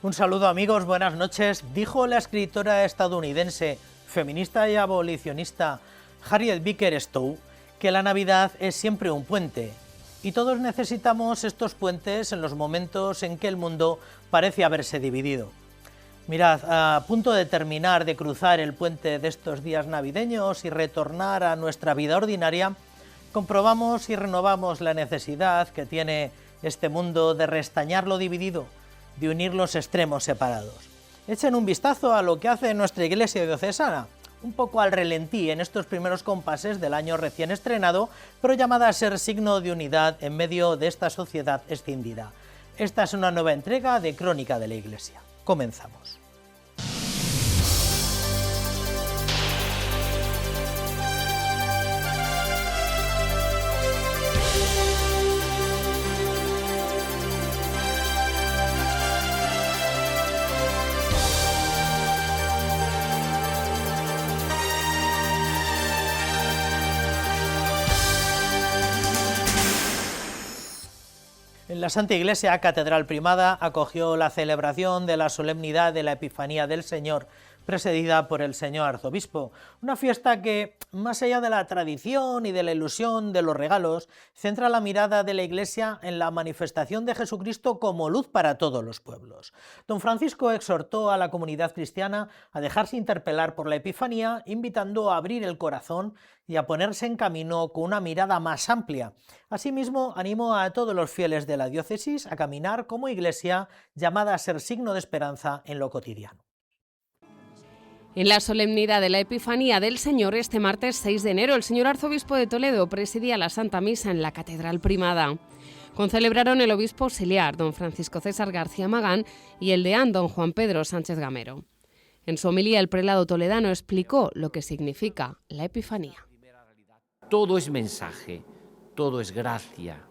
Un saludo amigos, buenas noches. Dijo la escritora estadounidense, feminista y abolicionista Harriet Beecher Stowe que la Navidad es siempre un puente. Y todos necesitamos estos puentes en los momentos en que el mundo parece haberse dividido. Mirad, a punto de terminar de cruzar el puente de estos días navideños y retornar a nuestra vida ordinaria, comprobamos y renovamos la necesidad que tiene este mundo de restañar lo dividido, de unir los extremos separados. Echen un vistazo a lo que hace nuestra Iglesia diocesana, un poco al relentí en estos primeros compases del año recién estrenado, pero llamada a ser signo de unidad en medio de esta sociedad escindida. Esta es una nueva entrega de Crónica de la Iglesia. Comenzamos. La Santa Iglesia Catedral Primada acogió la celebración de la solemnidad de la Epifanía del Señor, presidida por el señor arzobispo, una fiesta que, más allá de la tradición y de la ilusión de los regalos, centra la mirada de la Iglesia en la manifestación de Jesucristo como luz para todos los pueblos. Don Francisco exhortó a la comunidad cristiana a dejarse interpelar por la Epifanía, invitando a abrir el corazón y a ponerse en camino con una mirada más amplia. Asimismo, animó a todos los fieles de la diócesis a caminar como Iglesia, llamada a ser signo de esperanza en lo cotidiano. En la solemnidad de la Epifanía del Señor, este martes 6 de enero, el señor arzobispo de Toledo presidía la Santa Misa en la Catedral Primada. Concelebraron el obispo auxiliar, don Francisco César García Magán, y el deán, don Juan Pedro Sánchez Gamero. En su homilía, el prelado toledano explicó lo que significa la Epifanía. Todo es mensaje, todo es gracia,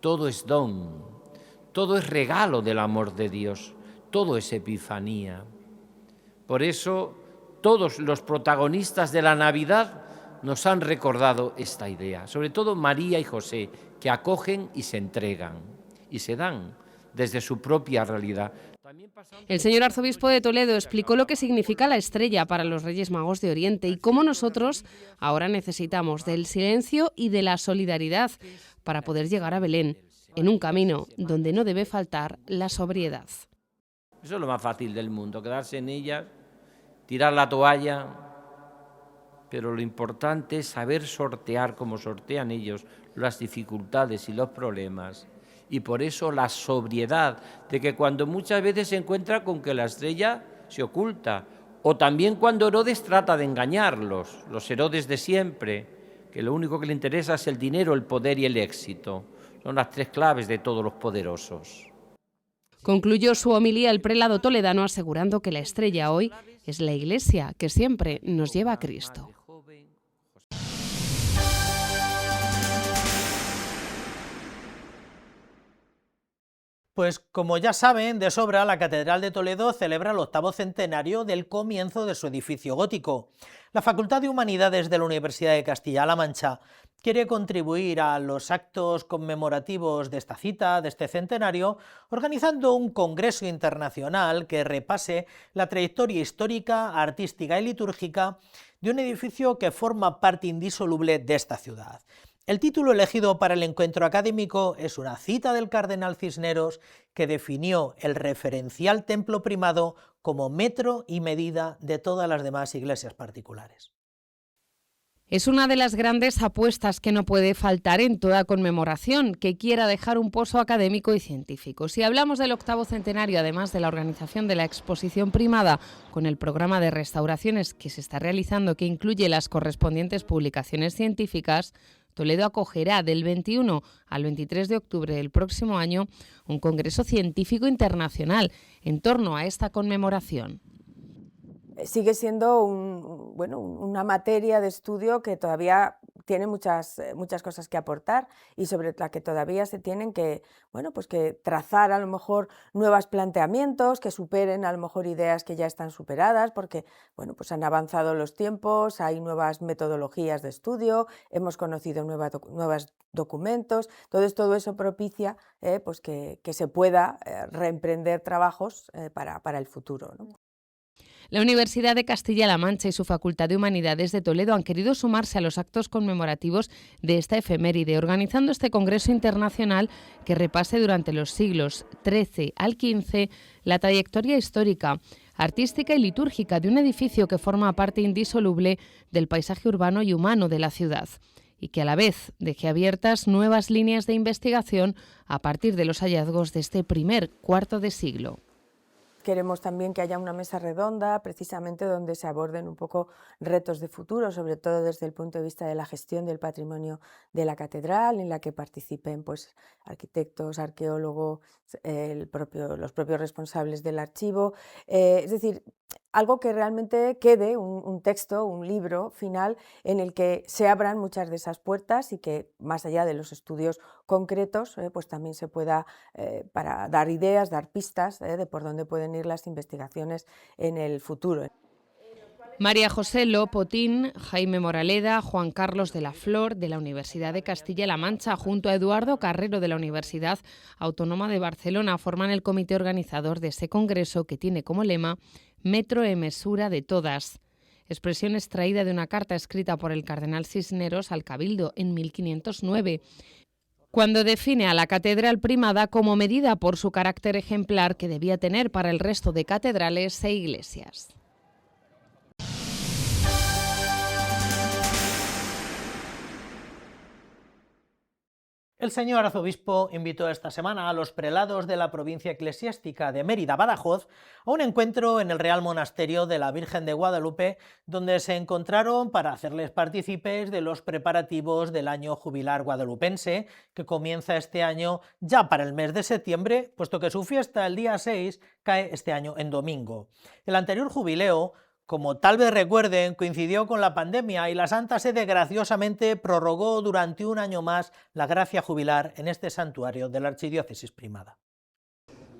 todo es don, todo es regalo del amor de Dios, todo es Epifanía. Por eso, todos los protagonistas de la Navidad nos han recordado esta idea, sobre todo María y José, que acogen y se entregan y se dan desde su propia realidad. El señor arzobispo de Toledo explicó lo que significa la estrella para los Reyes Magos de Oriente y cómo nosotros ahora necesitamos del silencio y de la solidaridad para poder llegar a Belén, en un camino donde no debe faltar la sobriedad. Eso es lo más fácil del mundo, quedarse en ella, tirar la toalla, pero lo importante es saber sortear, como sortean ellos, las dificultades y los problemas. Y por eso la sobriedad, de que cuando muchas veces se encuentra con que la estrella se oculta, o también cuando Herodes trata de engañarlos, los Herodes de siempre, que lo único que le interesa es el dinero, el poder y el éxito. Son las tres claves de todos los poderosos. Concluyó su homilía el prelado toledano asegurando que la estrella hoy es la Iglesia, que siempre nos lleva a Cristo. Pues como ya saben, de sobra, la Catedral de Toledo celebra el 8º centenario del comienzo de su edificio gótico. La Facultad de Humanidades de la Universidad de Castilla-La Mancha quiere contribuir a los actos conmemorativos de esta cita, de este centenario, organizando un congreso internacional que repase la trayectoria histórica, artística y litúrgica de un edificio que forma parte indisoluble de esta ciudad. El título elegido para el encuentro académico es una cita del cardenal Cisneros que definió el referencial templo primado como metro y medida de todas las demás iglesias particulares. Es una de las grandes apuestas que no puede faltar en toda conmemoración que quiera dejar un pozo académico y científico. Si hablamos del 8º centenario, además de la organización de la exposición primada con el programa de restauraciones que se está realizando, que incluye las correspondientes publicaciones científicas, Toledo acogerá del 21 al 23 de octubre del próximo año un congreso científico internacional en torno a esta conmemoración. Sigue siendo una materia de estudio que todavía tiene muchas cosas que aportar y sobre la que todavía se tienen que, bueno, pues que trazar a lo mejor nuevos planteamientos que superen a lo mejor ideas que ya están superadas, porque bueno, pues han avanzado los tiempos, hay nuevas metodologías de estudio, hemos conocido nuevos documentos, entonces todo eso propicia pues que se pueda reemprender trabajos para el futuro, ¿no? La Universidad de Castilla-La Mancha y su Facultad de Humanidades de Toledo han querido sumarse a los actos conmemorativos de esta efeméride, organizando este congreso internacional que repase durante los siglos XIII al XV la trayectoria histórica, artística y litúrgica de un edificio que forma parte indisoluble del paisaje urbano y humano de la ciudad, y que a la vez deje abiertas nuevas líneas de investigación a partir de los hallazgos de este primer cuarto de siglo. Queremos también que haya una mesa redonda, precisamente donde se aborden un poco retos de futuro, sobre todo desde el punto de vista de la gestión del patrimonio de la catedral, en la que participen pues, arquitectos, arqueólogos, los propios responsables del archivo. Es decir, algo que realmente quede, un texto, un libro final en el que se abran muchas de esas puertas y que más allá de los estudios concretos, pues también se pueda, para dar ideas, dar pistas de por dónde pueden ir las investigaciones en el futuro. María José Lopotín, Jaime Moraleda, Juan Carlos de la Flor, de la Universidad de Castilla-La Mancha, junto a Eduardo Carrero, de la Universidad Autónoma de Barcelona, forman el comité organizador de ese congreso que tiene como lema «Metro e mesura de todas», expresión extraída de una carta escrita por el cardenal Cisneros al Cabildo en 1509, cuando define a la Catedral Primada como medida por su carácter ejemplar que debía tener para el resto de catedrales e iglesias. El señor arzobispo invitó esta semana a los prelados de la provincia eclesiástica de Mérida, Badajoz, a un encuentro en el Real Monasterio de la Virgen de Guadalupe, donde se encontraron para hacerles partícipes de los preparativos del año jubilar guadalupense, que comienza este año ya para el mes de septiembre, puesto que su fiesta el día 6 cae este año en domingo. El anterior jubileo, como tal vez recuerden, coincidió con la pandemia y la Santa Sede graciosamente prorrogó durante un año más la gracia jubilar en este santuario de la Archidiócesis Primada.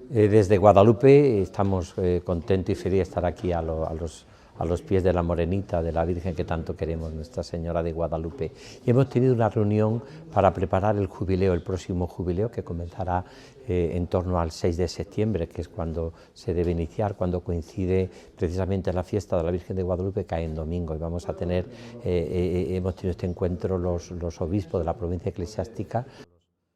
Desde Guadalupe estamos contentos y felices de estar aquí a los pies de la Morenita, de la Virgen que tanto queremos, Nuestra Señora de Guadalupe. Y hemos tenido una reunión para preparar el jubileo, el próximo jubileo, que comenzará en torno al 6 de septiembre, que es cuando se debe iniciar, cuando coincide precisamente la fiesta de la Virgen de Guadalupe, cae en domingo. Y vamos a tener, hemos tenido este encuentro los obispos de la provincia eclesiástica.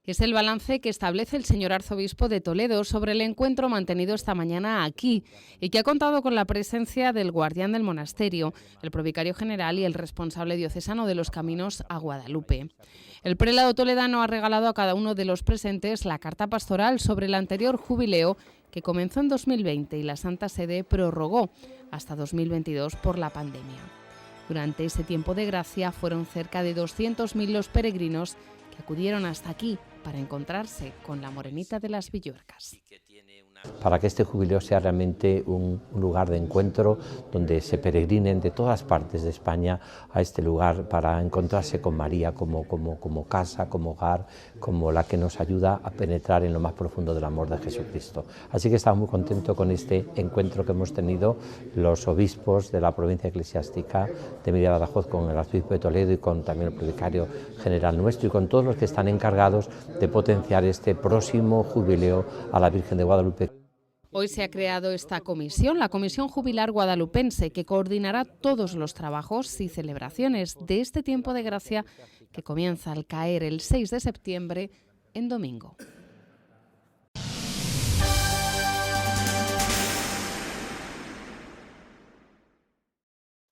Es el balance que establece el señor arzobispo de Toledo sobre el encuentro mantenido esta mañana aquí y que ha contado con la presencia del guardián del monasterio, el provicario general y el responsable diocesano de los caminos a Guadalupe. El prelado toledano ha regalado a cada uno de los presentes la carta pastoral sobre el anterior jubileo que comenzó en 2020 y la Santa Sede prorrogó hasta 2022 por la pandemia. Durante ese tiempo de gracia fueron cerca de 200.000 los peregrinos que acudieron hasta aquí para encontrarse con la Morenita de las Villuercas. Para que este jubileo sea realmente un lugar de encuentro donde se peregrinen de todas partes de España a este lugar para encontrarse con María como casa, como hogar, como la que nos ayuda a penetrar en lo más profundo del amor de Jesucristo. Así que estamos muy contentos con este encuentro que hemos tenido los obispos de la provincia eclesiástica de Mérida, Badajoz, con el arzobispo de Toledo y con también el provicario general nuestro y con todos los que están encargados de potenciar este próximo jubileo a la Virgen de Guadalupe. Hoy se ha creado esta comisión, la Comisión Jubilar Guadalupense, que coordinará todos los trabajos y celebraciones de este tiempo de gracia que comienza al caer el 6 de septiembre en domingo.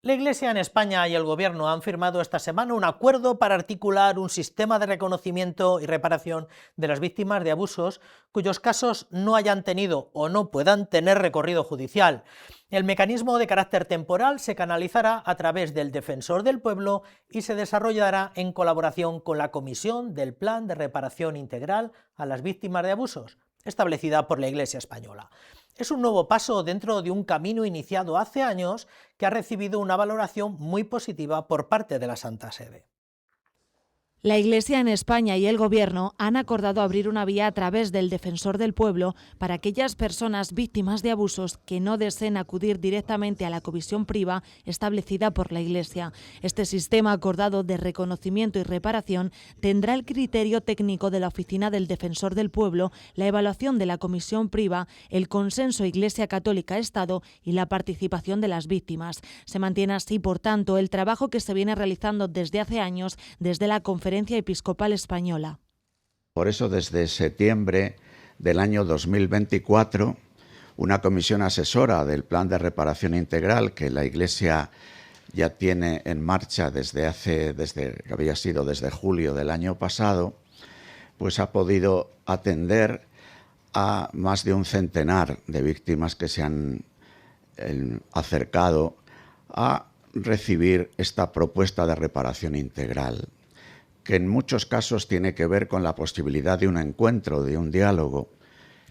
La Iglesia en España y el Gobierno han firmado esta semana un acuerdo para articular un sistema de reconocimiento y reparación de las víctimas de abusos cuyos casos no hayan tenido o no puedan tener recorrido judicial. El mecanismo de carácter temporal se canalizará a través del Defensor del Pueblo y se desarrollará en colaboración con la Comisión del Plan de Reparación Integral a las Víctimas de Abusos, establecida por la Iglesia española. Es un nuevo paso dentro de un camino iniciado hace años que ha recibido una valoración muy positiva por parte de la Santa Sede. La Iglesia en España y el Gobierno han acordado abrir una vía a través del Defensor del Pueblo para aquellas personas víctimas de abusos que no deseen acudir directamente a la comisión priva establecida por la Iglesia. Este sistema acordado de reconocimiento y reparación tendrá el criterio técnico de la Oficina del Defensor del Pueblo, la evaluación de la comisión priva, el consenso Iglesia Católica-Estado y la participación de las víctimas. Se mantiene así, por tanto, el trabajo que se viene realizando desde hace años desde la Conferencia Episcopal Española. Por eso, desde septiembre del año 2024, una comisión asesora del Plan de Reparación Integral que la Iglesia ya tiene en marcha desde julio del año pasado, pues ha podido atender a más de un centenar de víctimas que se han acercado a recibir esta propuesta de reparación integral, que en muchos casos tiene que ver con la posibilidad de un encuentro, de un diálogo,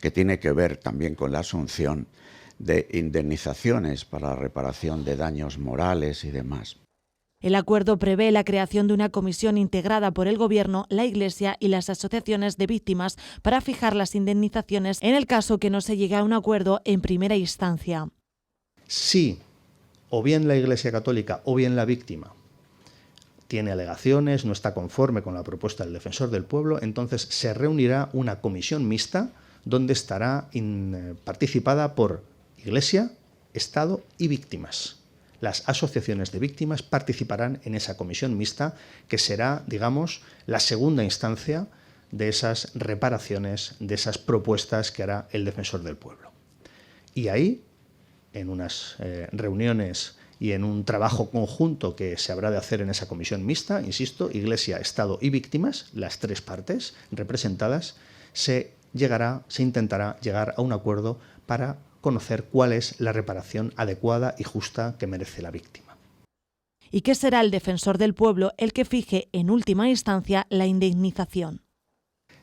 que tiene que ver también con la asunción de indemnizaciones para la reparación de daños morales y demás. El acuerdo prevé la creación de una comisión integrada por el Gobierno, la Iglesia y las asociaciones de víctimas para fijar las indemnizaciones en el caso que no se llegue a un acuerdo en primera instancia. Si o bien la Iglesia Católica o bien la víctima tiene alegaciones, no está conforme con la propuesta del Defensor del Pueblo, entonces se reunirá una comisión mixta donde estará participada por Iglesia, Estado y víctimas. Las asociaciones de víctimas participarán en esa comisión mixta que será, digamos, la segunda instancia de esas reparaciones, de esas propuestas que hará el Defensor del Pueblo. Y ahí, en unas reuniones y en un trabajo conjunto que se habrá de hacer en esa comisión mixta, insisto, Iglesia, Estado y víctimas, las tres partes representadas, se intentará llegar a un acuerdo para conocer cuál es la reparación adecuada y justa que merece la víctima. ¿Y qué será el Defensor del Pueblo el que fije en última instancia la indemnización?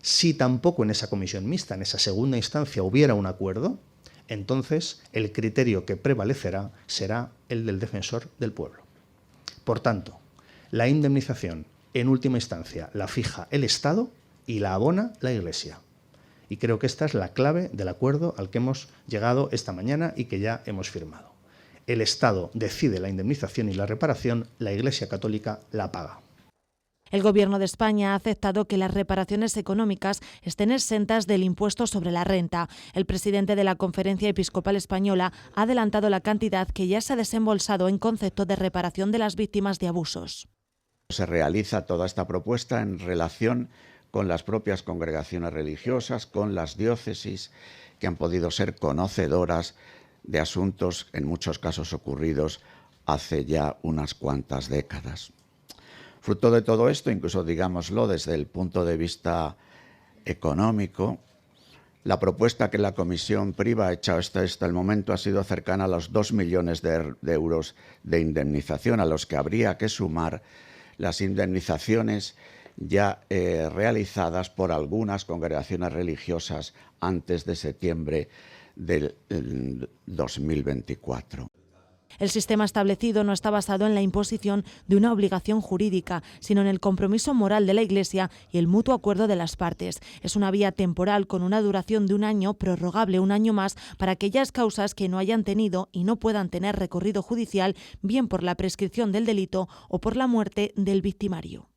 Si tampoco en esa comisión mixta, en esa segunda instancia, hubiera un acuerdo, entonces el criterio que prevalecerá será el del Defensor del Pueblo. Por tanto, la indemnización en última instancia la fija el Estado y la abona la Iglesia. Y creo que esta es la clave del acuerdo al que hemos llegado esta mañana y que ya hemos firmado. El Estado decide la indemnización y la reparación, la Iglesia Católica la paga. El Gobierno de España ha aceptado que las reparaciones económicas estén exentas del impuesto sobre la renta. El presidente de la Conferencia Episcopal Española ha adelantado la cantidad que ya se ha desembolsado en concepto de reparación de las víctimas de abusos. Se realiza toda esta propuesta en relación con las propias congregaciones religiosas, con las diócesis, que han podido ser conocedoras de asuntos, en muchos casos ocurridos hace ya unas cuantas décadas. Fruto de todo esto, incluso digámoslo desde el punto de vista económico, la propuesta que la Comisión Priva ha hecho hasta el momento ha sido cercana a los 2 millones de euros de indemnización, a los que habría que sumar las indemnizaciones ya realizadas por algunas congregaciones religiosas antes de septiembre del 2024. El sistema establecido no está basado en la imposición de una obligación jurídica, sino en el compromiso moral de la Iglesia y el mutuo acuerdo de las partes. Es una vía temporal con una duración de 1 año, prorrogable 1 año más, para aquellas causas que no hayan tenido y no puedan tener recorrido judicial, bien por la prescripción del delito o por la muerte del victimario.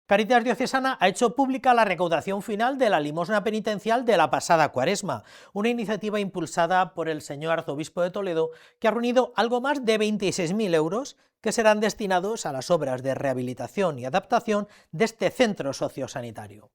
Cáritas Diocesana ha hecho pública la recaudación final de la limosna penitencial de la pasada Cuaresma, una iniciativa impulsada por el señor arzobispo de Toledo que ha reunido algo más de 26.000 euros que serán destinados a las obras de rehabilitación y adaptación de este centro sociosanitario.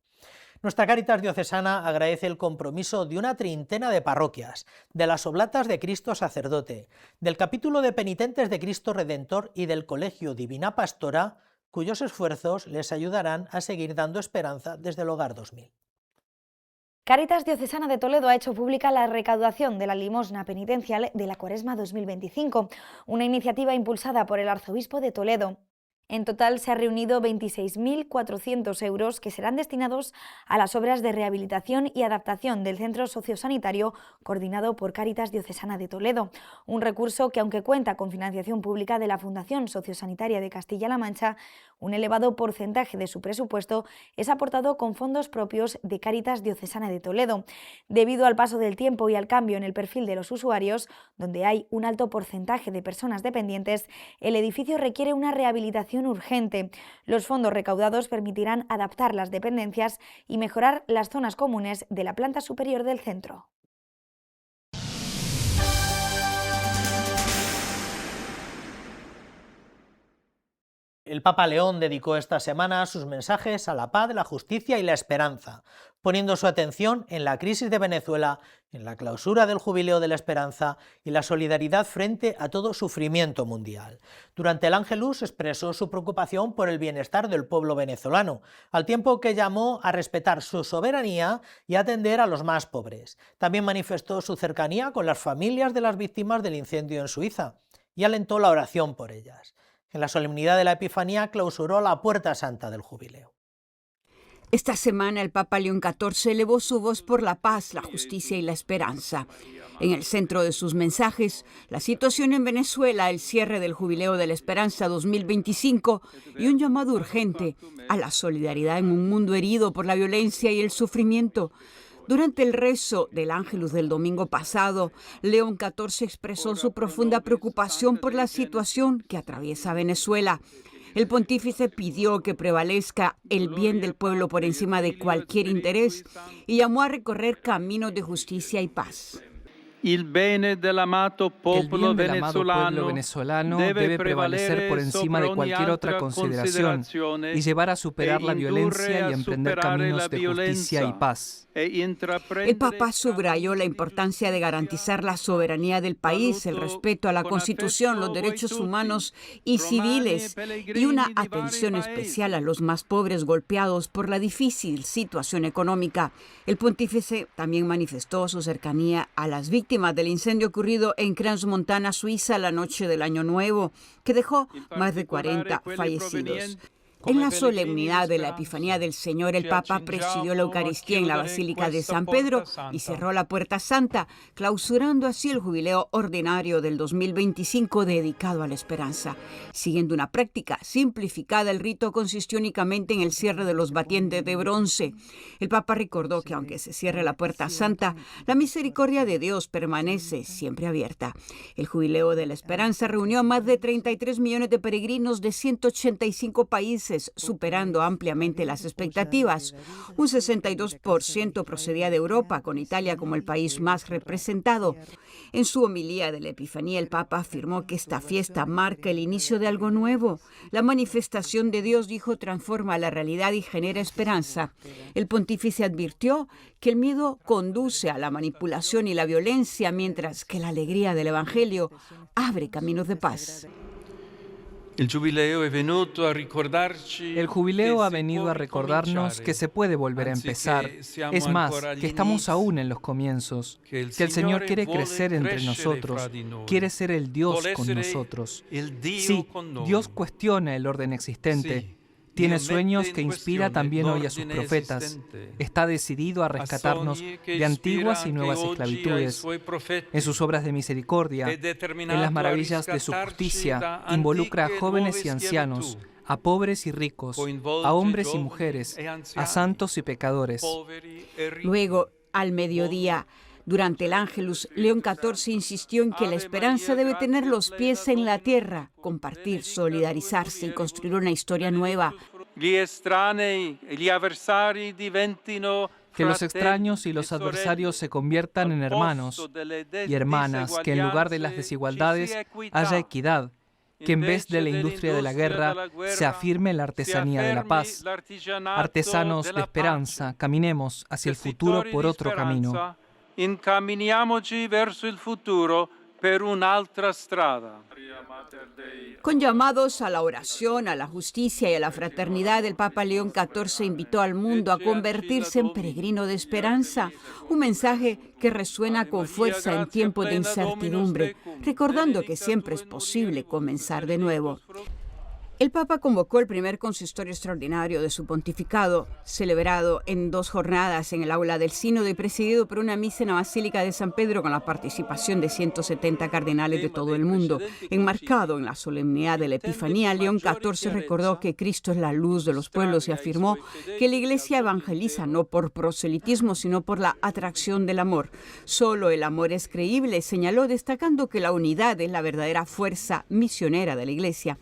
Nuestra Cáritas Diocesana agradece el compromiso de una treintena de parroquias, de las Oblatas de Cristo Sacerdote, del Capítulo de Penitentes de Cristo Redentor y del Colegio Divina Pastora, cuyos esfuerzos les ayudarán a seguir dando esperanza desde el Hogar 2000. Cáritas Diocesana de Toledo ha hecho pública la recaudación de la limosna penitencial de la Cuaresma 2025, una iniciativa impulsada por el arzobispo de Toledo. En total se han reunido 26.400 euros que serán destinados a las obras de rehabilitación y adaptación del centro sociosanitario coordinado por Cáritas Diocesana de Toledo. Un recurso que, aunque cuenta con financiación pública de la Fundación Sociosanitaria de Castilla-La Mancha, un elevado porcentaje de su presupuesto es aportado con fondos propios de Cáritas Diocesana de Toledo. Debido al paso del tiempo y al cambio en el perfil de los usuarios, donde hay un alto porcentaje de personas dependientes, el edificio requiere una rehabilitación urgente. Los fondos recaudados permitirán adaptar las dependencias y mejorar las zonas comunes de la planta superior del centro. El Papa León dedicó esta semana sus mensajes a la paz, la justicia y la esperanza, poniendo su atención en la crisis de Venezuela, en la clausura del Jubileo de la Esperanza y la solidaridad frente a todo sufrimiento mundial. Durante el Ángelus expresó su preocupación por el bienestar del pueblo venezolano, al tiempo que llamó a respetar su soberanía y atender a los más pobres. También manifestó su cercanía con las familias de las víctimas del incendio en Suiza y alentó la oración por ellas. En la solemnidad de la Epifanía clausuró la Puerta Santa del Jubileo. Esta semana el Papa León XIV elevó su voz por la paz, la justicia y la esperanza. En el centro de sus mensajes, la situación en Venezuela, el cierre del Jubileo de la Esperanza 2025 y un llamado urgente a la solidaridad en un mundo herido por la violencia y el sufrimiento. Durante el rezo del Ángelus del domingo pasado, León XIV expresó su profunda preocupación por la situación que atraviesa Venezuela. El pontífice pidió que prevalezca el bien del pueblo por encima de cualquier interés y llamó a recorrer caminos de justicia y paz. El bien del amado pueblo venezolano debe prevalecer por encima de cualquier otra consideración y llevar a superar la violencia y emprender caminos de justicia y paz. El Papa subrayó la importancia de garantizar la soberanía del país, el respeto a la Constitución, los derechos humanos y civiles y una atención especial a los más pobres golpeados por la difícil situación económica. El pontífice también manifestó su cercanía a las víctimas del incendio ocurrido en Crans-Montana, Suiza, la noche del Año Nuevo, que dejó más de 40 fallecidos. En la solemnidad de la Epifanía del Señor, el Papa presidió la Eucaristía en la Basílica de San Pedro y cerró la Puerta Santa, clausurando así el Jubileo ordinario del 2025 dedicado a la esperanza. Siguiendo una práctica simplificada, el rito consistió únicamente en el cierre de los batientes de bronce. El Papa recordó que aunque se cierre la Puerta Santa, la misericordia de Dios permanece siempre abierta. El Jubileo de la Esperanza reunió a más de 33 millones de peregrinos de 185 países, superando ampliamente las expectativas. Un 62% procedía de Europa, con Italia como el país más representado. En su homilía de la Epifanía, el Papa afirmó que esta fiesta marca el inicio de algo nuevo. La manifestación de Dios, dijo, transforma la realidad y genera esperanza. El pontífice advirtió que el miedo conduce a la manipulación y la violencia, mientras que la alegría del Evangelio abre caminos de paz. El Jubileo ha venido a recordarnos que se puede volver a empezar. Es más, que estamos aún en los comienzos, que el Señor quiere crecer entre nosotros, quiere ser el Dios con nosotros. Sí, Dios cuestiona el orden existente. Tiene sueños que inspira también hoy a sus profetas. Está decidido a rescatarnos de antiguas y nuevas esclavitudes. En sus obras de misericordia, en las maravillas de su justicia, involucra a jóvenes y ancianos, a pobres y ricos, a hombres y mujeres, a santos y pecadores. Luego, al mediodía, durante el Ángelus, León XIV insistió en que la esperanza debe tener los pies en la tierra, compartir, solidarizarse y construir una historia nueva. Que los extraños y los adversarios se conviertan en hermanos y hermanas, que en lugar de las desigualdades haya equidad, que en vez de la industria de la guerra se afirme la artesanía de la paz. Artesanos de esperanza, caminemos hacia el futuro por otro camino. Incamminiamoci verso il futuro per un'altra strada. Con llamados a la oración, a la justicia y a la fraternidad, el Papa León XIV invitó al mundo a convertirse en peregrino de esperanza, un mensaje que resuena con fuerza en tiempos de incertidumbre, recordando que siempre es posible comenzar de nuevo. El Papa convocó el primer consistorio extraordinario de su pontificado, celebrado en 2 jornadas en el aula del Sínodo y presidido por una misa en la Basílica de San Pedro con la participación de 170 cardenales de todo el mundo. Enmarcado en la solemnidad de la Epifanía, León XIV recordó que Cristo es la luz de los pueblos y afirmó que la Iglesia evangeliza no por proselitismo, sino por la atracción del amor. Solo el amor es creíble, señaló, destacando que la unidad es la verdadera fuerza misionera de la Iglesia.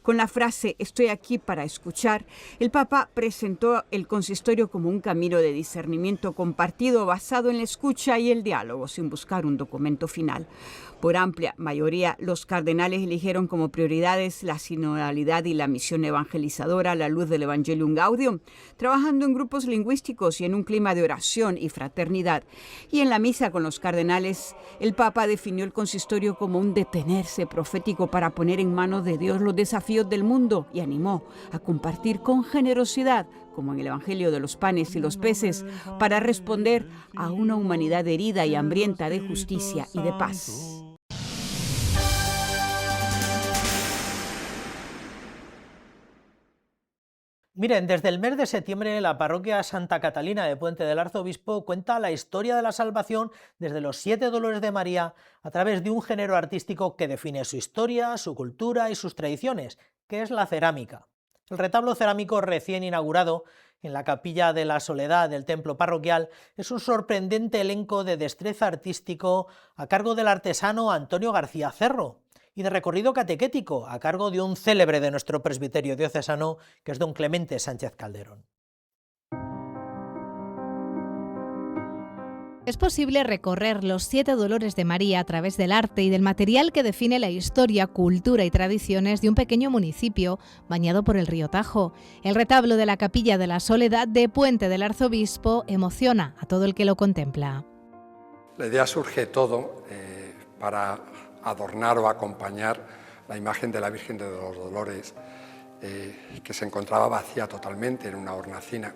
Con la frase «Estoy aquí para escuchar», el Papa presentó el consistorio como un camino de discernimiento compartido basado en la escucha y el diálogo, sin buscar un documento final. Por amplia mayoría, los cardenales eligieron como prioridades la sinodalidad y la misión evangelizadora a la luz del Evangelium Gaudium, trabajando en grupos lingüísticos y en un clima de oración y fraternidad. Y en la misa con los cardenales, el Papa definió el consistorio como un detenerse profético para poner en manos de Dios los desafíos del mundo y animó a compartir con generosidad, como en el Evangelio de los panes y los peces, para responder a una humanidad herida y hambrienta de justicia y de paz. Miren, desde el mes de septiembre la parroquia Santa Catalina de Puente del Arzobispo cuenta la historia de la salvación desde los 7 dolores de María a través de un género artístico que define su historia, su cultura y sus tradiciones, que es la cerámica. El retablo cerámico recién inaugurado en la Capilla de la Soledad del templo parroquial es un sorprendente elenco de destreza artístico a cargo del artesano Antonio García Cerro y de recorrido catequético a cargo de un célebre de nuestro presbiterio diocesano, que es don Clemente Sánchez Calderón. Es posible recorrer los 7 dolores de María a través del arte y del material que define la historia, cultura y tradiciones de un pequeño municipio bañado por el río Tajo. El retablo de la Capilla de la Soledad de Puente del Arzobispo emociona a todo el que lo contempla. La idea surge todo para adornar o acompañar la imagen de la Virgen de los Dolores, que se encontraba vacía totalmente en una hornacina.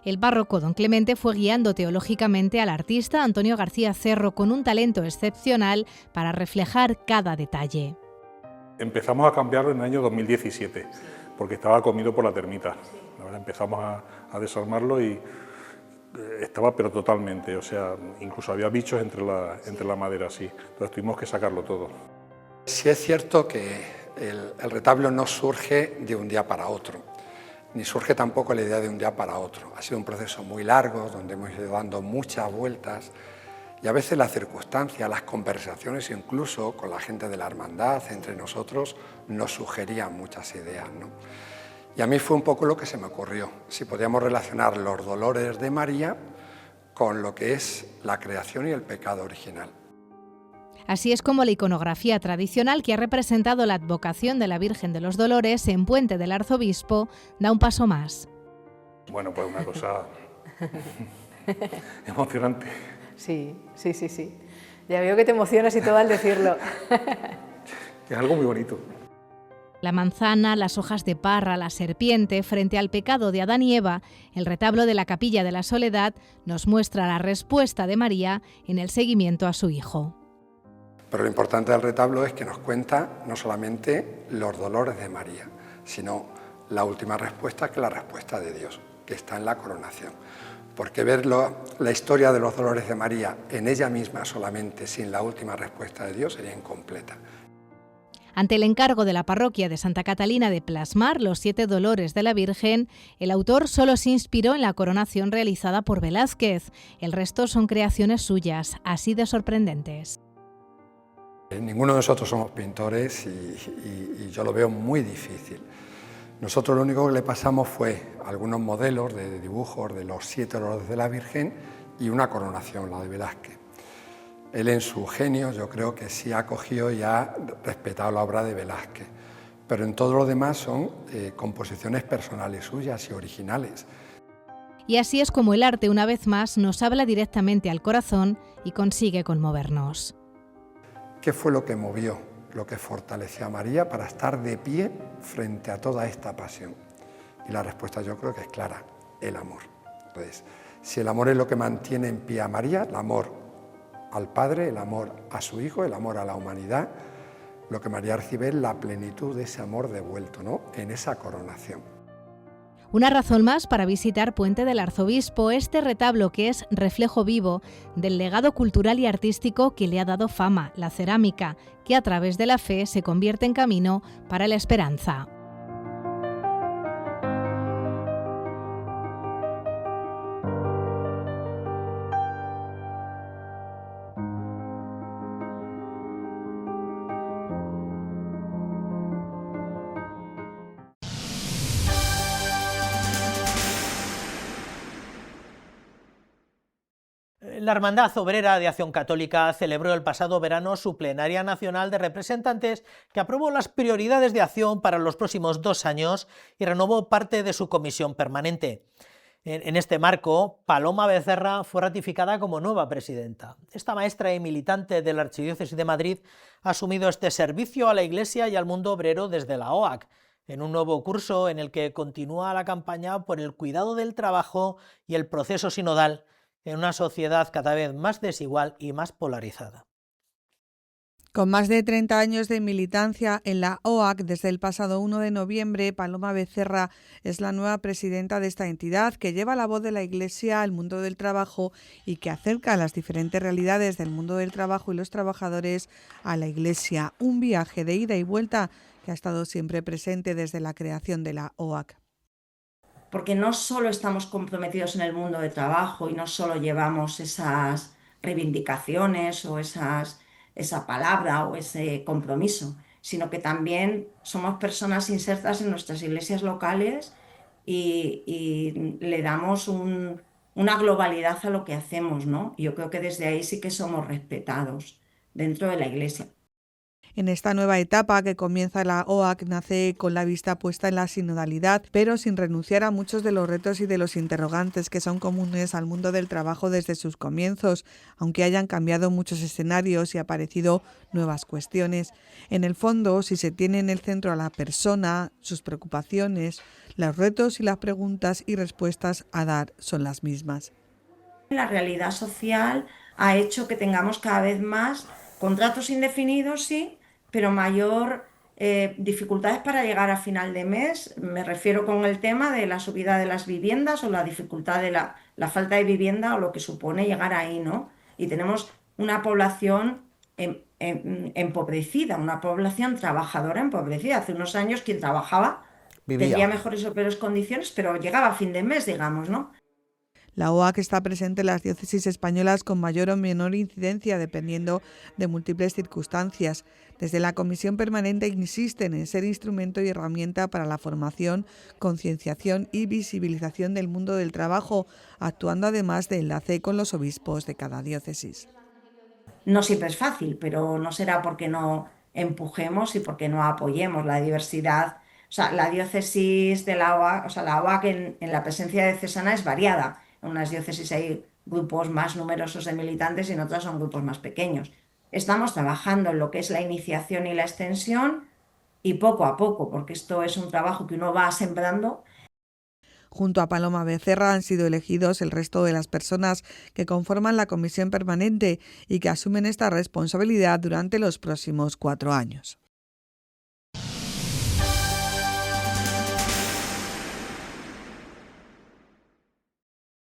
El párroco don Clemente fue guiando teológicamente al artista Antonio García Cerro con un talento excepcional para reflejar cada detalle. Empezamos a cambiarlo en el año 2017, porque estaba comido por la termita. Ahora empezamos a desarmarlo y estaba pero totalmente, o sea, incluso había bichos entre la madera, sí. Entonces tuvimos que sacarlo todo. Sí es cierto que el retablo no surge de un día para otro, ni surge tampoco la idea de un día para otro. Ha sido un proceso muy largo, donde hemos ido dando muchas vueltas, y a veces las circunstancias, las conversaciones, incluso con la gente de la hermandad, entre nosotros, nos sugerían muchas ideas, ¿no? Y a mí fue un poco lo que se me ocurrió, si podíamos relacionar los dolores de María con lo que es la creación y el pecado original. Así es como la iconografía tradicional que ha representado la advocación de la Virgen de los Dolores en Puente del Arzobispo da un paso más. Bueno, pues una cosa emocionante. Sí. Ya veo que te emocionas y todo al decirlo. Es algo muy bonito. La manzana, las hojas de parra, la serpiente, frente al pecado de Adán y Eva, el retablo de la Capilla de la Soledad nos muestra la respuesta de María en el seguimiento a su hijo. Pero lo importante del retablo es que nos cuenta no solamente los dolores de María, sino la última respuesta, que es la respuesta de Dios, que está en la coronación. Porque ver la historia de los dolores de María en ella misma solamente, sin la última respuesta de Dios, sería incompleta. Ante el encargo de la parroquia de Santa Catalina de plasmar los 7 dolores de la Virgen, el autor solo se inspiró en la coronación realizada por Velázquez. El resto son creaciones suyas, así de sorprendentes. Ninguno de nosotros somos pintores y yo lo veo muy difícil. Nosotros lo único que le pasamos fue algunos modelos de dibujos de los 7 dolores de la Virgen y una coronación, la de Velázquez. Él en su genio yo creo que sí ha cogido y ha respetado la obra de Velázquez, pero en todo lo demás son composiciones personales suyas y originales. Y así es como el arte una vez más nos habla directamente al corazón y consigue conmovernos. ¿Qué fue lo que movió, lo que fortaleció a María para estar de pie frente a toda esta pasión? Y la respuesta yo creo que es clara, el amor. Entonces, si el amor es lo que mantiene en pie a María, el amor al Padre, el amor a su Hijo, el amor a la humanidad, lo que María recibe es la plenitud de ese amor devuelto, ¿no?, en esa coronación. Una razón más para visitar Puente del Arzobispo, este retablo que es reflejo vivo del legado cultural y artístico que le ha dado fama, la cerámica, que a través de la fe se convierte en camino para la esperanza. La Hermandad Obrera de Acción Católica celebró el pasado verano su plenaria nacional de representantes, que aprobó las prioridades de acción para los próximos 2 años y renovó parte de su comisión permanente. En este marco, Paloma Becerra fue ratificada como nueva presidenta. Esta maestra y militante de la Archidiócesis de Madrid ha asumido este servicio a la Iglesia y al mundo obrero desde la OAC, en un nuevo curso en el que continúa la campaña por el cuidado del trabajo y el proceso sinodal en una sociedad cada vez más desigual y más polarizada. Con más de 30 años de militancia en la OAC, desde el pasado 1 de noviembre, Paloma Becerra es la nueva presidenta de esta entidad, que lleva la voz de la Iglesia al mundo del trabajo y que acerca las diferentes realidades del mundo del trabajo y los trabajadores a la Iglesia. Un viaje de ida y vuelta que ha estado siempre presente desde la creación de la OAC. Porque no solo estamos comprometidos en el mundo del trabajo y no solo llevamos esas reivindicaciones o esa palabra o ese compromiso, sino que también somos personas insertas en nuestras iglesias locales y le damos una globalidad a lo que hacemos, ¿no? Yo creo que desde ahí sí que somos respetados dentro de la iglesia. En esta nueva etapa que comienza la OAC nace con la vista puesta en la sinodalidad, pero sin renunciar a muchos de los retos y de los interrogantes que son comunes al mundo del trabajo desde sus comienzos, aunque hayan cambiado muchos escenarios y aparecido nuevas cuestiones. En el fondo, si se tiene en el centro a la persona, sus preocupaciones, los retos y las preguntas y respuestas a dar son las mismas. La realidad social ha hecho que tengamos cada vez más contratos indefinidos, sí, pero mayor dificultades para llegar a final de mes. Me refiero con el tema de la subida de las viviendas o la dificultad de la falta de vivienda o lo que supone llegar ahí, ¿no? Y tenemos una población empobrecida, una población trabajadora empobrecida. Hace unos años quien trabajaba tendría mejores o peores condiciones, pero llegaba a fin de mes, digamos, ¿no? La OAC está presente en las diócesis españolas con mayor o menor incidencia, dependiendo de múltiples circunstancias. Desde la Comisión Permanente insisten en ser instrumento y herramienta para la formación, concienciación y visibilización del mundo del trabajo, actuando además de enlace con los obispos de cada diócesis. No siempre es fácil, pero no será porque no empujemos y porque no apoyemos la diversidad. O sea, la diócesis de la OAC, o sea, la OAC en la presencia diocesana es variada. En unas diócesis hay grupos más numerosos de militantes y en otras son grupos más pequeños. Estamos trabajando en lo que es la iniciación y la extensión y poco a poco, porque esto es un trabajo que uno va sembrando. Junto a Paloma Becerra han sido elegidos el resto de las personas que conforman la Comisión Permanente y que asumen esta responsabilidad durante los próximos 4 años.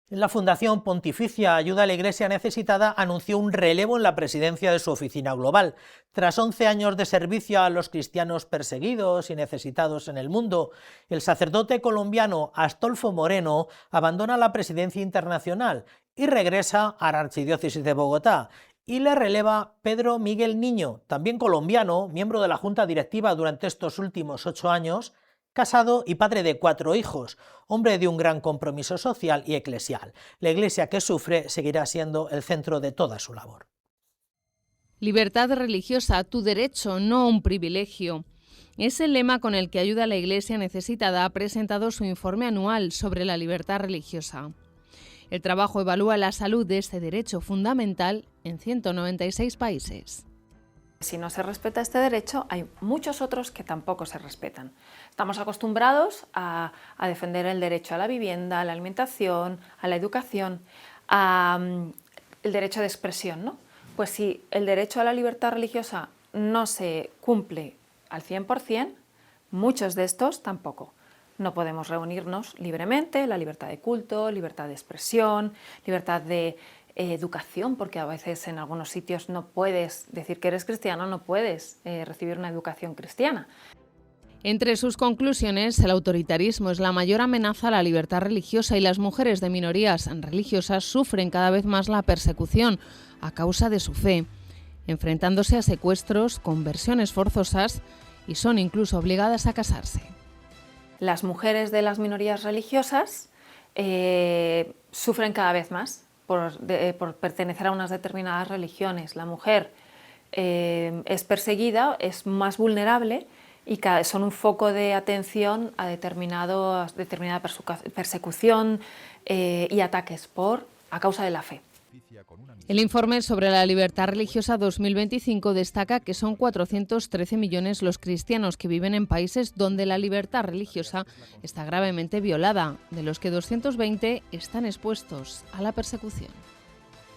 La Fundación Pontificia Ayuda a la Iglesia Necesitada anunció un relevo en la presidencia de su oficina global. Tras 11 años de servicio a los cristianos perseguidos y necesitados en el mundo, el sacerdote colombiano Astolfo Moreno abandona la presidencia internacional y regresa a la Archidiócesis de Bogotá. Y le releva Pedro Miguel Niño, también colombiano, miembro de la Junta Directiva durante estos últimos 8 años, casado y padre de 4 hijos, hombre de un gran compromiso social y eclesial. La Iglesia que sufre seguirá siendo el centro de toda su labor. Libertad religiosa, tu derecho, no un privilegio. Es el lema con el que Ayuda a la Iglesia Necesitada ha presentado su informe anual sobre la libertad religiosa. El trabajo evalúa la salud de este derecho fundamental en 196 países. Si no se respeta este derecho, hay muchos otros que tampoco se respetan. Estamos acostumbrados a defender el derecho a la vivienda, a la alimentación, a la educación, el derecho de expresión, ¿no? Pues si el derecho a la libertad religiosa no se cumple al 100%, muchos de estos tampoco. No podemos reunirnos libremente, la libertad de culto, libertad de expresión, libertad de educación, porque a veces en algunos sitios no puedes decir que eres cristiano, no puedes recibir una educación cristiana. Entre sus conclusiones, el autoritarismo es la mayor amenaza a la libertad religiosa y las mujeres de minorías religiosas sufren cada vez más la persecución a causa de su fe, enfrentándose a secuestros, conversiones forzosas y son incluso obligadas a casarse. Las mujeres de las minorías religiosas sufren cada vez más por pertenecer a unas determinadas religiones. La mujer es perseguida, es más vulnerable y son un foco de atención a determinada persecución y ataques a causa de la fe. El informe sobre la libertad religiosa 2025 destaca que son 413 millones los cristianos que viven en países donde la libertad religiosa está gravemente violada, de los que 220 están expuestos a la persecución.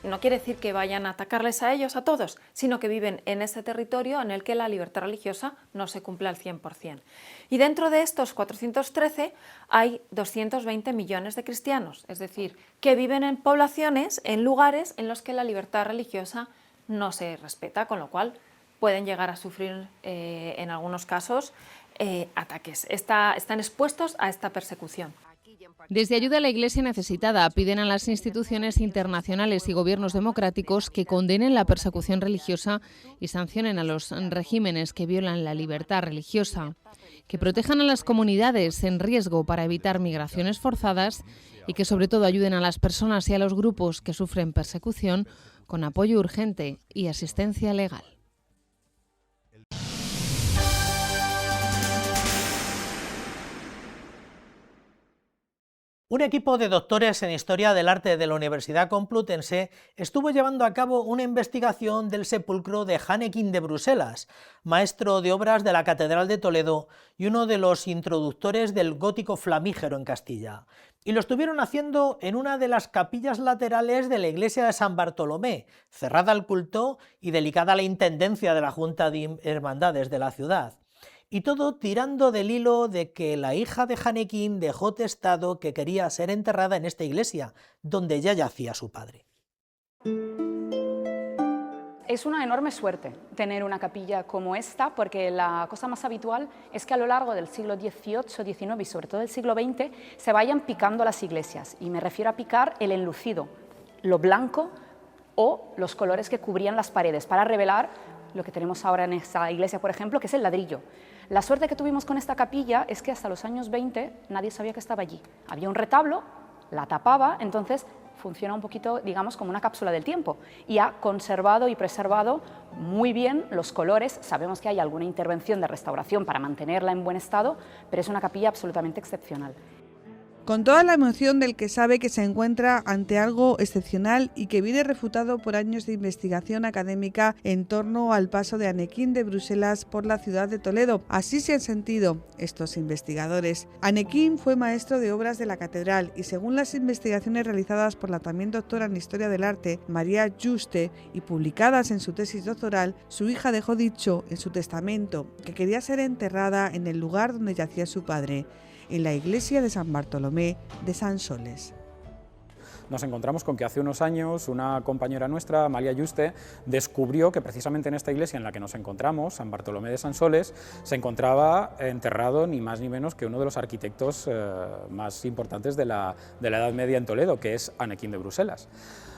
No quiere decir que vayan a atacarles a ellos, a todos, sino que viven en ese territorio en el que la libertad religiosa no se cumple al 100%. Y dentro de estos 413 hay 220 millones de cristianos, es decir, que viven en poblaciones, en lugares en los que la libertad religiosa no se respeta, con lo cual pueden llegar a sufrir en algunos casos ataques. Están expuestos a esta persecución. Desde Ayuda a la Iglesia Necesitada piden a las instituciones internacionales y gobiernos democráticos que condenen la persecución religiosa y sancionen a los regímenes que violan la libertad religiosa, que protejan a las comunidades en riesgo para evitar migraciones forzadas y que sobre todo ayuden a las personas y a los grupos que sufren persecución con apoyo urgente y asistencia legal. Un equipo de doctores en Historia del Arte de la Universidad Complutense estuvo llevando a cabo una investigación del sepulcro de Hanekin de Bruselas, maestro de obras de la Catedral de Toledo y uno de los introductores del gótico flamígero en Castilla. Y lo estuvieron haciendo en una de las capillas laterales de la iglesia de San Bartolomé, cerrada al culto y dedicada a la intendencia de la Junta de Hermandades de la ciudad. Y todo tirando del hilo de que la hija de Hanekin dejó testado que quería ser enterrada en esta iglesia, donde ya yacía su padre. Es una enorme suerte tener una capilla como esta, porque la cosa más habitual es que a lo largo del siglo XVIII, XIX y sobre todo del siglo XX se vayan picando las iglesias. Y me refiero a picar el enlucido, lo blanco o los colores que cubrían las paredes para revelar lo que tenemos ahora en esta iglesia, por ejemplo, que es el ladrillo. La suerte que tuvimos con esta capilla es que hasta los años 20 nadie sabía que estaba allí. Había un retablo, la tapaba, entonces funciona un poquito, digamos, como una cápsula del tiempo y ha conservado y preservado muy bien los colores. Sabemos que hay alguna intervención de restauración para mantenerla en buen estado, pero es una capilla absolutamente excepcional. Con toda la emoción del que sabe que se encuentra ante algo excepcional y que viene refutado por años de investigación académica en torno al paso de Hanekin de Bruselas por la ciudad de Toledo. Así se han sentido estos investigadores. Hanekin fue maestro de obras de la catedral y según las investigaciones realizadas por la también doctora en Historia del Arte, María Juste, y publicadas en su tesis doctoral, su hija dejó dicho en su testamento que quería ser enterrada en el lugar donde yacía su padre, en la iglesia de San Bartolomé de Sansoles. Nos encontramos con que hace unos años una compañera nuestra, María Juste, descubrió que precisamente en esta iglesia en la que nos encontramos, San Bartolomé de Sansoles, se encontraba enterrado ni más ni menos que uno de los arquitectos más importantes de la Edad Media en Toledo, que es Hanekin de Bruselas.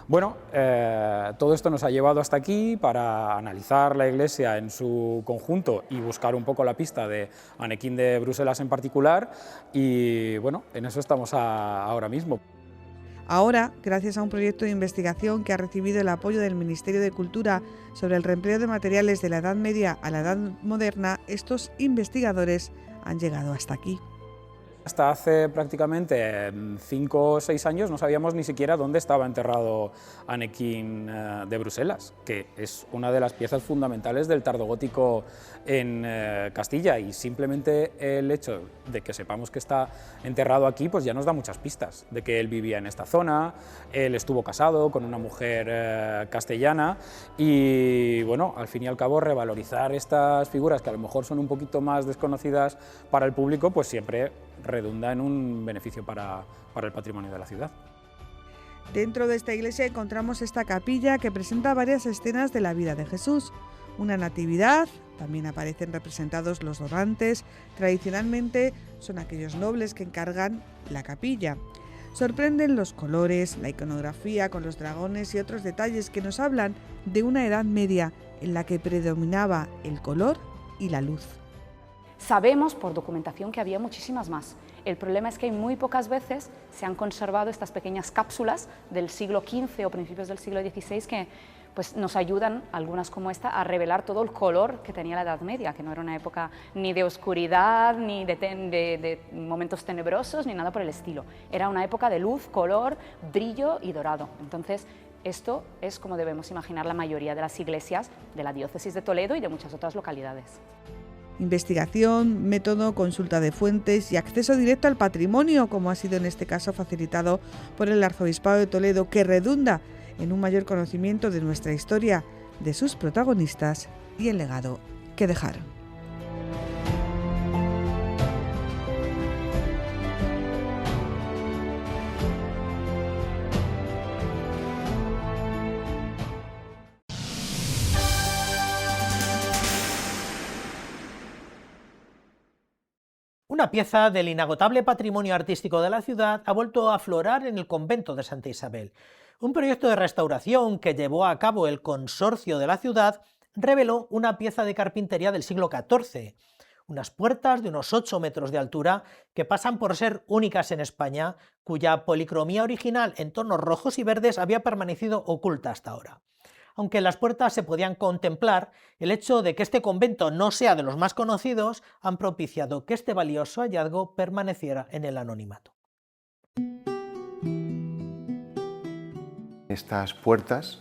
Bueno, todo esto nos ha llevado hasta aquí para analizar la iglesia en su conjunto y buscar un poco la pista de Hanekin de Bruselas en particular y bueno, en eso estamos ahora mismo. Ahora, gracias a un proyecto de investigación que ha recibido el apoyo del Ministerio de Cultura sobre el reempleo de materiales de la Edad Media a la Edad Moderna, estos investigadores han llegado hasta aquí. Hasta hace prácticamente 5 o 6 años no sabíamos ni siquiera dónde estaba enterrado Hanequín de Bruselas, que es una de las piezas fundamentales del tardogótico en Castilla, y simplemente el hecho de que sepamos que está enterrado aquí pues ya nos da muchas pistas de que él vivía en esta zona, él estuvo casado con una mujer castellana, y bueno, al fin y al cabo revalorizar estas figuras que a lo mejor son un poquito más desconocidas para el público, pues siempre redunda en un beneficio para el patrimonio de la ciudad. Dentro de esta iglesia encontramos esta capilla que presenta varias escenas de la vida de Jesús. Una natividad, también aparecen representados los donantes, tradicionalmente son aquellos nobles que encargan la capilla. Sorprenden los colores, la iconografía con los dragones y otros detalles que nos hablan de una Edad Media en la que predominaba el color y la luz. Sabemos por documentación que había muchísimas más. El problema es que muy pocas veces se han conservado estas pequeñas cápsulas del siglo XV o principios del siglo XVI que pues, nos ayudan, algunas como esta, a revelar todo el color que tenía la Edad Media, que no era una época ni de oscuridad, ni de momentos tenebrosos, ni nada por el estilo. Era una época de luz, color, brillo y dorado. Entonces, esto es como debemos imaginar la mayoría de las iglesias de la diócesis de Toledo y de muchas otras localidades. Investigación, método, consulta de fuentes y acceso directo al patrimonio, como ha sido en este caso facilitado por el Arzobispado de Toledo, que redunda en un mayor conocimiento de nuestra historia, de sus protagonistas y el legado que dejaron. Una pieza del inagotable patrimonio artístico de la ciudad ha vuelto a aflorar en el convento de Santa Isabel. Un proyecto de restauración que llevó a cabo el consorcio de la ciudad reveló una pieza de carpintería del siglo XIV, unas puertas de unos 8 metros de altura que pasan por ser únicas en España, cuya policromía original en tonos rojos y verdes había permanecido oculta hasta ahora. Aunque en las puertas se podían contemplar, el hecho de que este convento no sea de los más conocidos han propiciado que este valioso hallazgo permaneciera en el anonimato. Estas puertas,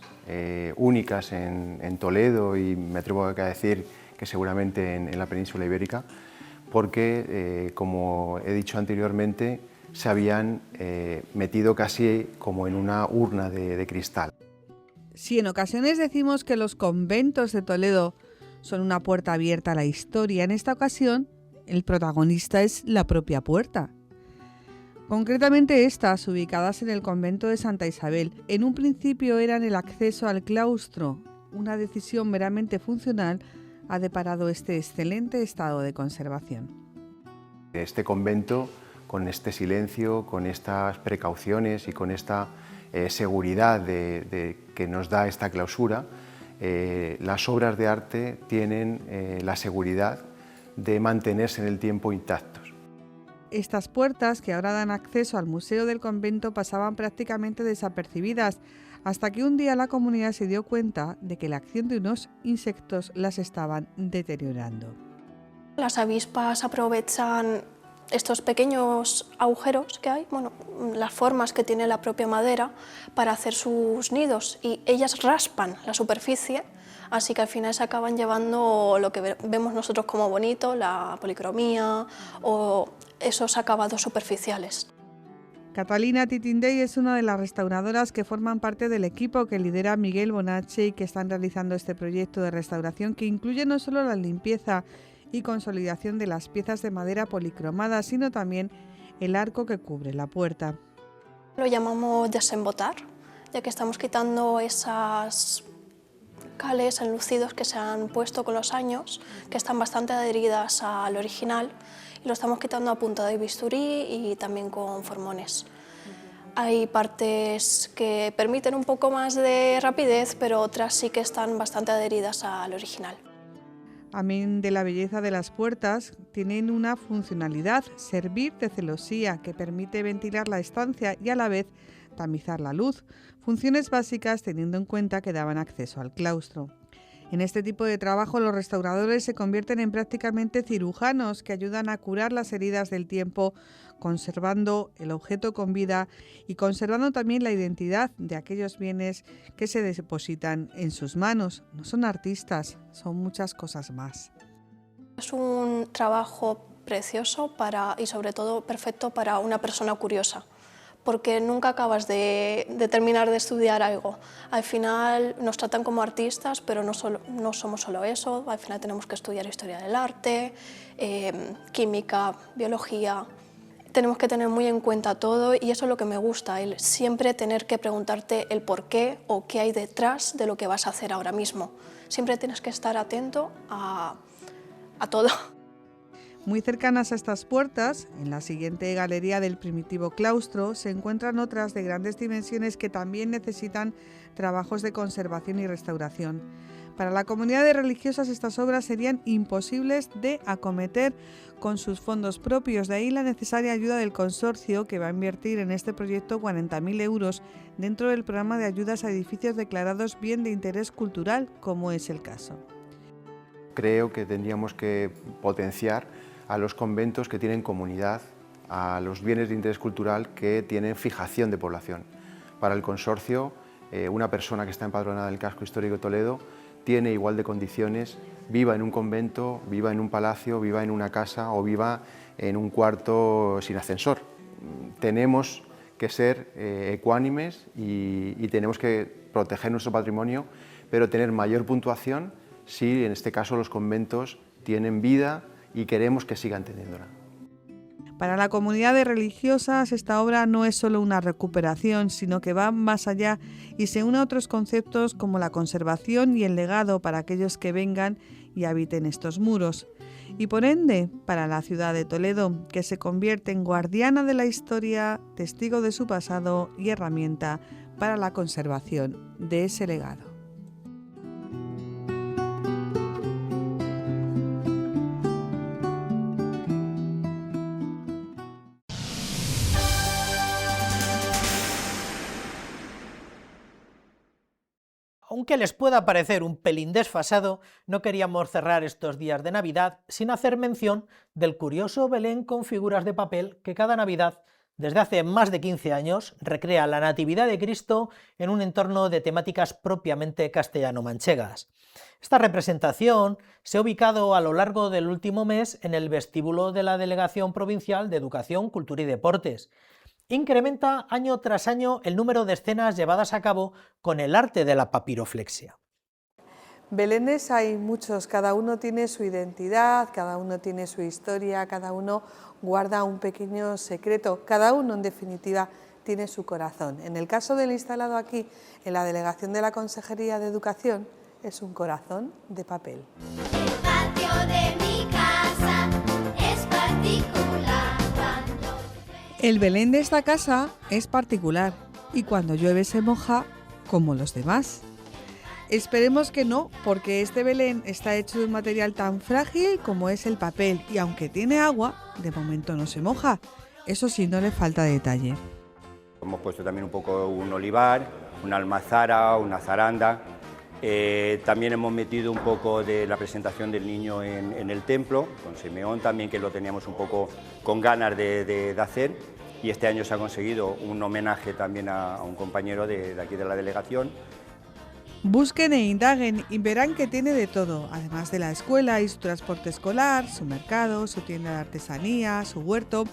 únicas en Toledo y me atrevo a decir que seguramente en la península ibérica, porque, como he dicho anteriormente, se habían metido casi como en una urna de cristal. Si en ocasiones decimos que los conventos de Toledo son una puerta abierta a la historia, en esta ocasión el protagonista es la propia puerta. Concretamente estas, ubicadas en el convento de Santa Isabel, en un principio eran el acceso al claustro. Una decisión meramente funcional ha deparado este excelente estado de conservación. Este convento, con este silencio, con estas precauciones y con esta seguridad que nos da esta clausura, las obras de arte tienen la seguridad de mantenerse en el tiempo intactos. Estas puertas, que ahora dan acceso al museo del convento, pasaban prácticamente desapercibidas, hasta que un día la comunidad se dio cuenta de que la acción de unos insectos las estaban deteriorando. Las avispas aprovechan estos pequeños agujeros que hay, las formas que tiene la propia madera para hacer sus nidos, y ellas raspan la superficie, así que al final se acaban llevando lo que vemos nosotros como bonito, la policromía o esos acabados superficiales. Catalina Titindey es una de las restauradoras que forman parte del equipo que lidera Miguel Bonacci y que están realizando este proyecto de restauración que incluye no solo la limpieza y consolidación de las piezas de madera policromadas, sino también el arco que cubre la puerta. Lo llamamos desembotar, ya que estamos quitando esas cales enlucidos que se han puesto con los años, que están bastante adheridas al original, y lo estamos quitando a punta de bisturí y también con formones. Hay partes que permiten un poco más de rapidez, pero otras sí que están bastante adheridas al original. Amén de la belleza de las puertas, tienen una funcionalidad, servir de celosía, que permite ventilar la estancia y a la vez tamizar la luz, funciones básicas teniendo en cuenta que daban acceso al claustro. En este tipo de trabajo los restauradores se convierten en prácticamente cirujanos que ayudan a curar las heridas del tiempo, conservando el objeto con vida y conservando también la identidad de aquellos bienes que se depositan en sus manos. No son artistas, son muchas cosas más. Es un trabajo precioso y sobre todo perfecto para una persona curiosa, porque nunca acabas de terminar de estudiar algo. Al final nos tratan como artistas, pero no somos solo eso. Al final tenemos que estudiar historia del arte, química, biología. Tenemos que tener muy en cuenta todo y eso es lo que me gusta, el siempre tener que preguntarte el por qué o qué hay detrás de lo que vas a hacer ahora mismo. Siempre tienes que estar atento a todo. Muy cercanas a estas puertas, en la siguiente galería del primitivo claustro, se encuentran otras de grandes dimensiones que también necesitan trabajos de conservación y restauración. Para la comunidad de religiosas estas obras serían imposibles de acometer con sus fondos propios, de ahí la necesaria ayuda del consorcio que va a invertir en este proyecto 40.000 euros dentro del programa de ayudas a edificios declarados bien de interés cultural, como es el caso. Creo que tendríamos que potenciar a los conventos que tienen comunidad, a los bienes de interés cultural que tienen fijación de población. Para el consorcio, una persona que está empadronada en el casco histórico de Toledo tiene igual de condiciones, viva en un convento, viva en un palacio, viva en una casa o viva en un cuarto sin ascensor. Tenemos que ser ecuánimes y tenemos que proteger nuestro patrimonio, pero tener mayor puntuación si en este caso los conventos tienen vida y queremos que sigan teniéndola. Para la comunidad de religiosas esta obra no es solo una recuperación, sino que va más allá y se une a otros conceptos como la conservación y el legado para aquellos que vengan y habiten estos muros. Y por ende, para la ciudad de Toledo, que se convierte en guardiana de la historia, testigo de su pasado y herramienta para la conservación de ese legado. Aunque les pueda parecer un pelín desfasado, no queríamos cerrar estos días de Navidad sin hacer mención del curioso Belén con figuras de papel que cada Navidad, desde hace más de 15 años, recrea la Natividad de Cristo en un entorno de temáticas propiamente castellano-manchegas. Esta representación se ha ubicado a lo largo del último mes en el vestíbulo de la Delegación Provincial de Educación, Cultura y Deportes. Incrementa año tras año el número de escenas llevadas a cabo con el arte de la papiroflexia. Belénes hay muchos, cada uno tiene su identidad, cada uno tiene su historia, cada uno guarda un pequeño secreto, cada uno en definitiva tiene su corazón. En el caso del instalado aquí en la Delegación de la Consejería de Educación es un corazón de papel. El patio de mi casa es particular. El Belén de esta casa es particular y cuando llueve se moja como los demás. Esperemos que no, porque este Belén está hecho de un material tan frágil como es el papel y aunque tiene agua, de momento no se moja. Eso sí, no le falta detalle. Hemos puesto también un poco un olivar, una almazara, una zaranda. También hemos metido un poco de la presentación del niño en el templo, con Simeón también, que lo teníamos un poco con ganas de hacer, y este año se ha conseguido un homenaje también a un compañero de aquí de la delegación. Busquen e indaguen y verán que tiene de todo, además de la escuela y su transporte escolar, su mercado, su tienda de artesanía, su huerto,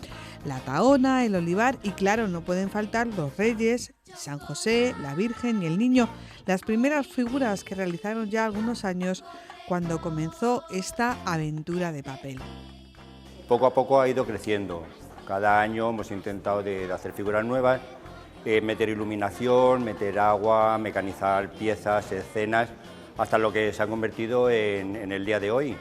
la tahona, el olivar y claro, no pueden faltar los reyes, San José, la Virgen y el Niño, las primeras figuras que realizaron ya algunos años cuando comenzó esta aventura de papel. Poco a poco ha ido creciendo, cada año hemos intentado de hacer figuras nuevas, meter iluminación, meter agua, mecanizar piezas, escenas, hasta lo que se ha convertido en el día de hoy.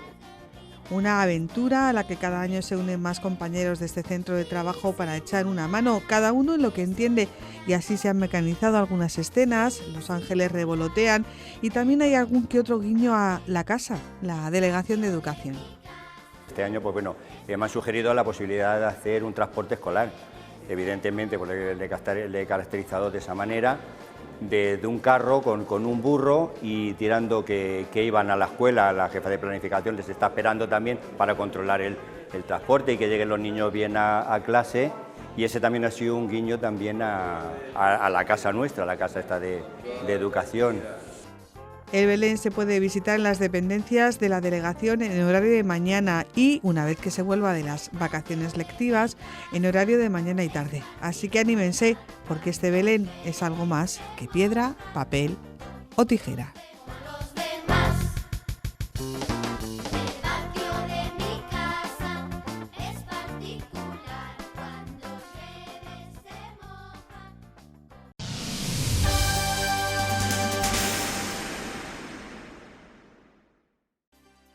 Una aventura a la que cada año se unen más compañeros de este centro de trabajo para echar una mano, cada uno en lo que entiende, y así se han mecanizado algunas escenas, los ángeles revolotean y también hay algún que otro guiño a la casa, la Delegación de Educación. Este año, pues bueno, me han sugerido la posibilidad de hacer un transporte escolar. Evidentemente, pues le he caracterizado de esa manera de un carro con un burro y tirando que iban a la escuela. La jefa de planificación les está esperando también para controlar el transporte y que lleguen los niños bien a clase, y ese también ha sido un guiño también a la casa nuestra, a la casa esta de educación. El Belén se puede visitar en las dependencias de la delegación en horario de mañana y, una vez que se vuelva de las vacaciones lectivas, en horario de mañana y tarde. Así que anímense, porque este Belén es algo más que piedra, papel o tijera.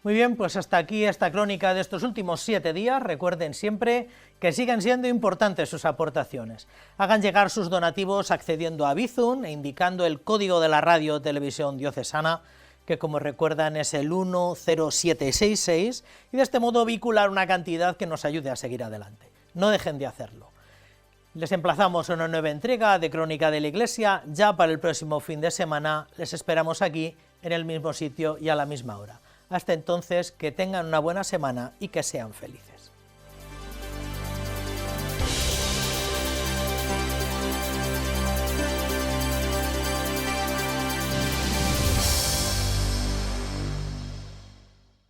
Muy bien, pues hasta aquí esta crónica de estos últimos 7 días. Recuerden siempre que siguen siendo importantes sus aportaciones. Hagan llegar sus donativos accediendo a Bizum e indicando el código de la Radio o Televisión Diocesana, que como recuerdan es el 10766, y de este modo vincular una cantidad que nos ayude a seguir adelante. No dejen de hacerlo. Les emplazamos a una nueva entrega de Crónica de la Iglesia. Ya para el próximo fin de semana les esperamos aquí en el mismo sitio y a la misma hora. Hasta entonces, que tengan una buena semana y que sean felices.